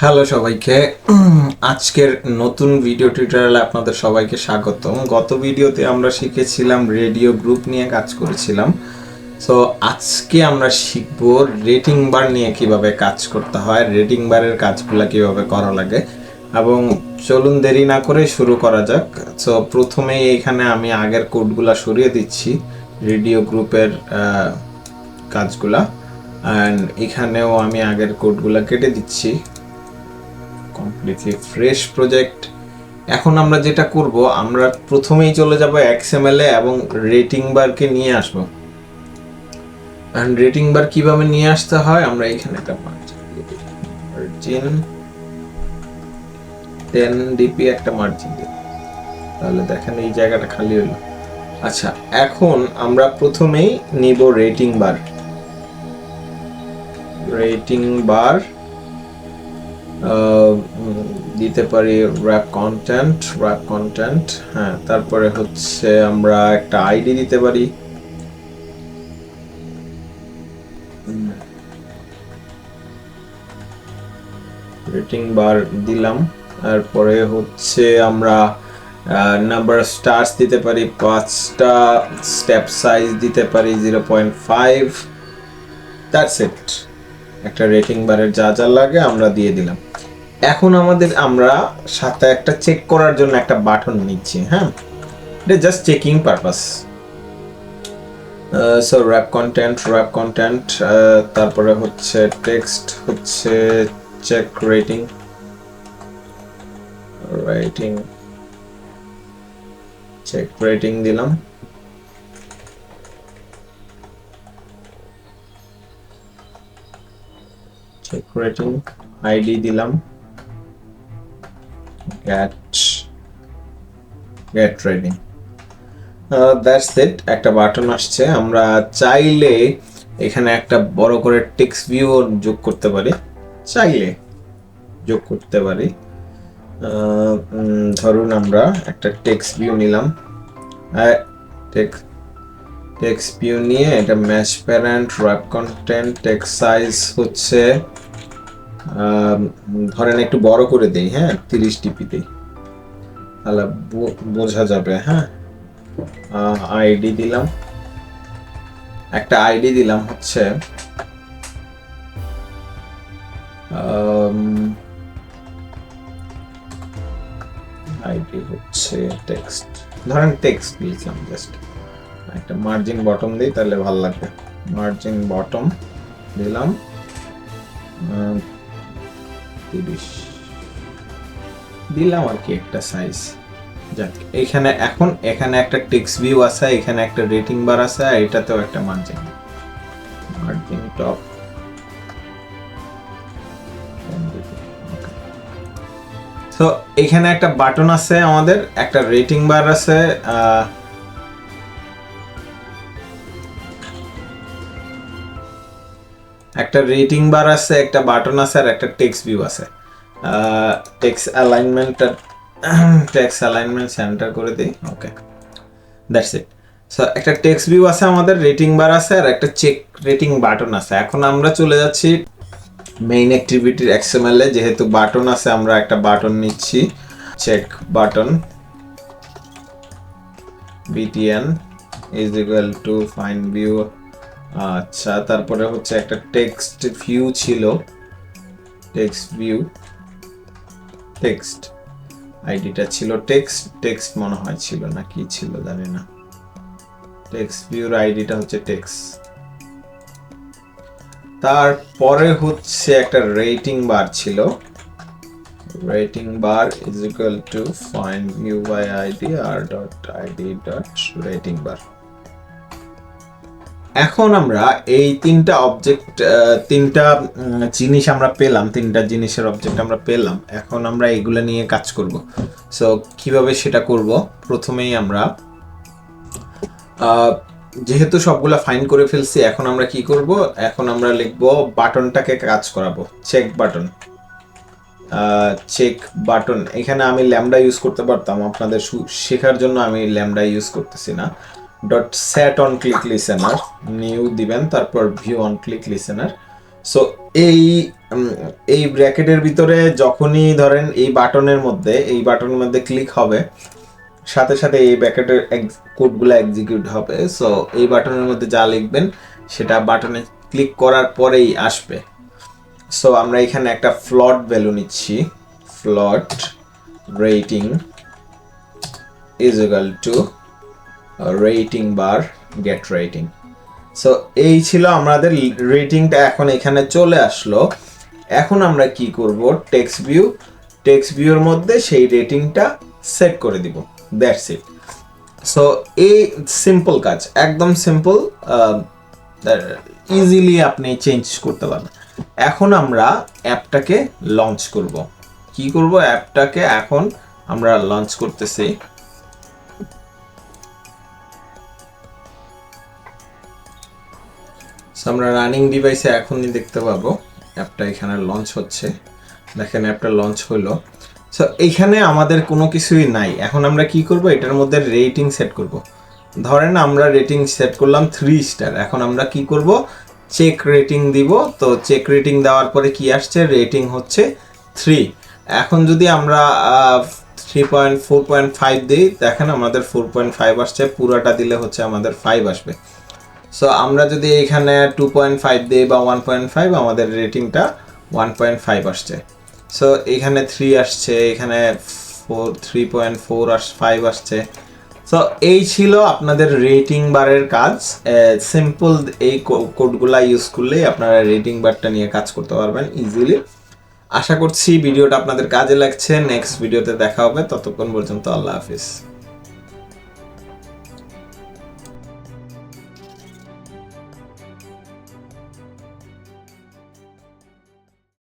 Hello সবাইকে। আজকের নতুন ভিডিও টিউটোরিয়ালে আপনাদের সবাইকে স্বাগতম। গত ভিডিওতে আমরা শিখেছিলাম রেডিও গ্রুপ নিয়ে কাজ করেছিলাম। সো আজকে আমরা শিখব রেটিং বার নিয়ে কিভাবে কাজ করতে হয়, রেটিং বারের কাজগুলো কিভাবে করা লাগে। এবং চলুন দেরি না করে শুরু করা যাক। সো প্রথমেই এখানে আমি আগের কোডগুলা সরিয়ে দিচ্ছি, রেডিও গ্রুপের কাজগুলা, অ্যান্ড এখানেও আমি আগের কোডগুলা কেটে দিচ্ছি। Completely fresh project. এখন আমরা যেটা করব, আমরা প্রথমেই চলে যাব XML এ এবং রেটিং বারকে নিয়ে আসব। এন্ড রেটিং বার কিভাবে নিয়ে আসতে হয়, আমরা এখানে একটা মার্জিন 10 dp একটা মার্জিন দিই, তাহলে দেখেন এই জায়গাটা খালি হলো। আচ্ছা, এখন আমরা প্রথমেই নিব রেটিং বার। দিতে পারি র্যাপ কন্টেন্ট, হ্যাঁ। তারপরে হচ্ছে আমরা একটা আইডি দিতে পারি, রেটিং বার দিলাম। তারপরে হচ্ছে আমরা নাম্বার অফ স্টার্স দিতে পারি 5টা, স্টেপ সাইজ দিতে পারি 0.5। That's it. একটা রেটিং বারের যা যা লাগে আমরা দিয়ে দিলাম। এখন আমরা সাথে একটা চেক করার জন্য একটা বাটন নিচ্ছি, হ্যাঁ। এটা just checking purpose. So rap content, তারপরে হচ্ছে টেক্সট হচ্ছে চেক রেটিং দিলাম। চেক রেটিং আইডি দিলাম, গেট রেটিং। That's it. একটা বাটন আসছে। আমরা চাইলে এখানে একটা বড় করে টেক্সট ভিউ যোগ করতে পারি, ধরুন আমরা একটা টেক্সট ভিউ নিলাম, টেক্সট ভিউ নিয়ে এটা match parent, rap content, text size হচ্ছে ধরেন একটু বড় করে দেই, হ্যাঁ, 30 dp দেই, তাহলে বোঝা যাবে, হ্যাঁ। আইডি দিলাম, একটা আইডি দিলাম হচ্ছে আইডি হচ্ছে টেক্সট, ধরেন টেক্সট দিলাম, জাস্ট একটা মার্জিন বটম দিই তাহলে ভালো লাগবে। মার্জিন বটম দিলাম 30 দিলাম আর কি, একটা সাইজ। যাক, এখানে একটা টেক্সট ভিউ আছে, এখানে একটা রেটিং বার আছে, আর এটাতেও একটা মার্জিন টপ। তো এখানে একটা বাটন আছে, আমাদের একটা রেটিং বার আছে, একটা বাটন আছে, আর একটা টেক্সট ভিউ আছে। টেক্সট অ্যালাইনমেন্ট সেন্টার করে দিই, ওকে, দ্যাটস ইট। সো একটা টেক্সট ভিউ আছে, আমাদের রেটিং বার আছে, আর একটা চেক রেটিং বাটন আছে। এখন আমরা চলে যাচ্ছি মেইন অ্যাক্টিভিটির XML এ। যেহেতু বাটন আছে, আমরা একটা বাটন নিচ্ছি, check button btn is equal to find view। আচ্ছা, তারপরে হচ্ছে একটা টেক্সট ভিউ ছিল, টেক্সট আইডিটা ছিল টেক্সট মনে হয় ছিল, না কি ছিল জানি না। টেক্সট ভিউর আইডিটা হচ্ছে টেক্সট। তারপরে হচ্ছে একটা রেটিং বার ছিল, rating bar is equal to find view by id r.id.rating bar। এখন আমরা এই তিনটা জিনিস আমরা পেলাম, তিনটা জিনিসের অবজেক্ট আমরা পেলাম। এখন আমরা এগুলো নিয়ে কাজ করব। সো কিভাবে সেটা করব, প্রথমেই আমরা যেহেতু সবগুলা ফাইন করে ফেলছি, এখন আমরা কি করব, এখন আমরা লিখব বাটনটাকে কাজ করাবো, চেক বাটন। এখানে আমি ল্যামডা ইউজ করতে পারতাম, আপনাদের শেখার জন্য আমি ল্যামডা ইউজ করতেছি না। Dot set on click listener new দিবেন, তারপর view on click listener, so এই এই ব্র্যাকেটের ভিতরে যখনই ধরেন এই বাটনের মধ্যে ক্লিক হবে, সাথে সাথে এই ব্র্যাকেটের কোডগুলো এক্সিকিউট হবে। সো এই বাটনের মধ্যে যা লিখবেন সেটা বাটনে ক্লিক করার পরেই আসবে। সো আমরা এখানে একটা ফ্লট ভ্যালু নিচ্ছি, float rating is equal to rating bar get rating. So এই ছিল আমাদের রেটিংটা, এখন এখানে চলে আসলো। এখন আমরা কি করব, টেক্সট ভিউর মধ্যে সেই রেটিংটা সেট করে দিব, দ্যাটস ইট। সো এই সিম্পল কাজ, একদম সিম্পল, ইজিলি আপনি চেঞ্জ করতে পারবেন। এখন আমরা অ্যাপটাকে লঞ্চ করব। কি করব, অ্যাপটাকে এখন আমরা লঞ্চ করতেছি। আমরা রানিং ডিভাইসে এখনই দেখতে পাবো অ্যাপটা এখানে লঞ্চ হচ্ছে। দেখেন অ্যাপটা লঞ্চ হলো। সো এইখানে আমাদের কোনো কিছুই নাই। এখন আমরা কি করব, এটার মধ্যে রেটিং সেট করব। ধরেন আমরা রেটিং সেট করলাম 3 স্টার। এখন আমরা কি করব, চেক রেটিং দিব। তো চেক রেটিং দেওয়ার পরে কি আসছে, রেটিং হচ্ছে 3। এখন যদি আমরা 4.5 দিই, দেখেন আমাদের 4.5 আসছে, পুরাটা দিলে হচ্ছে আমাদের 5 আসবে। সো আমরা যদি এখানে 2.5 দিই বা 1.5, আমাদের রেটিংটা 1.5 আসছে। সো এখানে 3 আসছে, এখানে 3.4 5 আসছে। সো এই ছিল আপনাদের রেটিং বারের কাজ। সিম্পল এই কোডগুলা ইউজ করলেই আপনারা রেটিং বারটা নিয়ে কাজ করতে পারবেন ইজিলি। আশা করছি ভিডিওটা আপনাদের কাজে লাগছে। নেক্সট ভিডিওতে দেখা হবে, ততক্ষণ পর্যন্ত আল্লাহ হাফিজ।